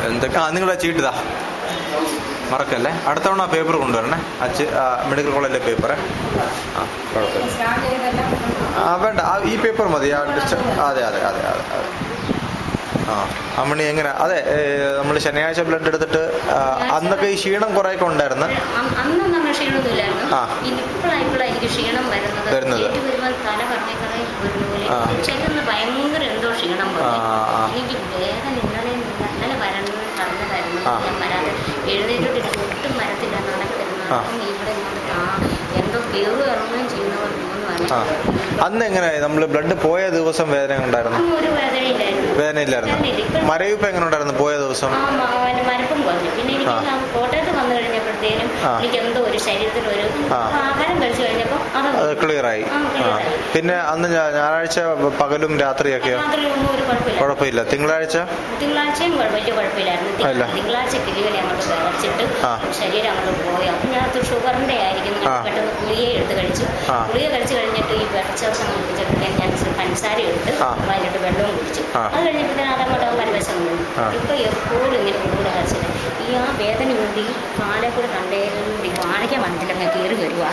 എന്തൊക്കെ നിങ്ങളുടെ ചീട്ടിതാ മറക്കല്ലേ. അടുത്ത തവണ പേപ്പർ കൊണ്ടുവരണേ. മെഡിക്കൽ കോളേജിലെ പേപ്പർ. കുഴപ്പമില്ല. വേണ്ട, ഈ പേപ്പർ മതി. അതെ. അമ്മണി എങ്ങനെ? അതെ, നമ്മൾ ശനിയാഴ്ച ബ്ലഡ് എടുത്തിട്ട് അന്നൊക്കെ ഈ ക്ഷീണം കുറേയൊക്കെ ഉണ്ടായിരുന്നു. വരുന്നത് ഭയങ്കര എന്തോ ക്ഷീണം എനിക്ക് വേദന ഇന്നലെ വരാതെ എഴുന്നേറ്റിട്ട് ഒട്ടും വരത്തില്ല. ഇവിടെ എന്തോ കയറും ഇറങ്ങുകയും ചെയ്യുന്നവർ അന്ന് എങ്ങനെ നമ്മൾ ബ്ലഡ് പോയ ദിവസം വേദന ഉണ്ടായിരുന്നു? വേദന ഇല്ലായിരുന്നു. മരവിപ്പ് എങ്ങനെ ഉണ്ടായിരുന്നു പോയ ദിവസം? മരപ്പും കുറഞ്ഞു. പിന്നെ എനിക്ക് കോട്ടയത്ത് വന്നു കഴിഞ്ഞപ്പോഴത്തേനും എനിക്ക് എന്തോ ഒരു ശരീരത്തിൽ ഒരു ആഹാരം കഴിച്ചു കഴിഞ്ഞപ്പോൾ അത് ക്ലിയറായി. പിന്നെ അന്ന് ഞായറാഴ്ച പകലും രാത്രിയൊക്കെയോ? കുഴപ്പമില്ല. തിങ്കളാഴ്ചയും വലിയ കുഴപ്പമില്ലായിരുന്നു. തിങ്കളാഴ്ച കിളികളെ അങ്ങോട്ട് വിളച്ചിട്ട് ശരീരം അങ്ങോട്ട് പോയി. അപ്പം ഞാൻ ഷുഗറിന്റെ ആയിരിക്കും പെട്ടെന്ന് ഗുളിക എടുത്ത് കഴിച്ചു. ഗുളിക കഴിച്ചു കഴിഞ്ഞിട്ട് ഈ വെള്ളച്ചവസം കുടിച്ചിട്ട് ഞാൻ പഞ്ചസാര എടുത്ത് അതിലിട്ട് വെള്ളവും കുടിച്ചു. അത് കഴിഞ്ഞപ്പോഴത്തേനും അതങ്ങോട്ട് പരിവശം വന്നു. ഇപ്പൊ എപ്പോഴും ഇങ്ങനെ കൂടുതൽ കഴിച്ചത് ഈ വേദന കൊണ്ട് ഈ കാലെ കൂടെ കണ്ടേ കാണിക്കാൻ വന്നിട്ടില്ല. കയറി വരുക.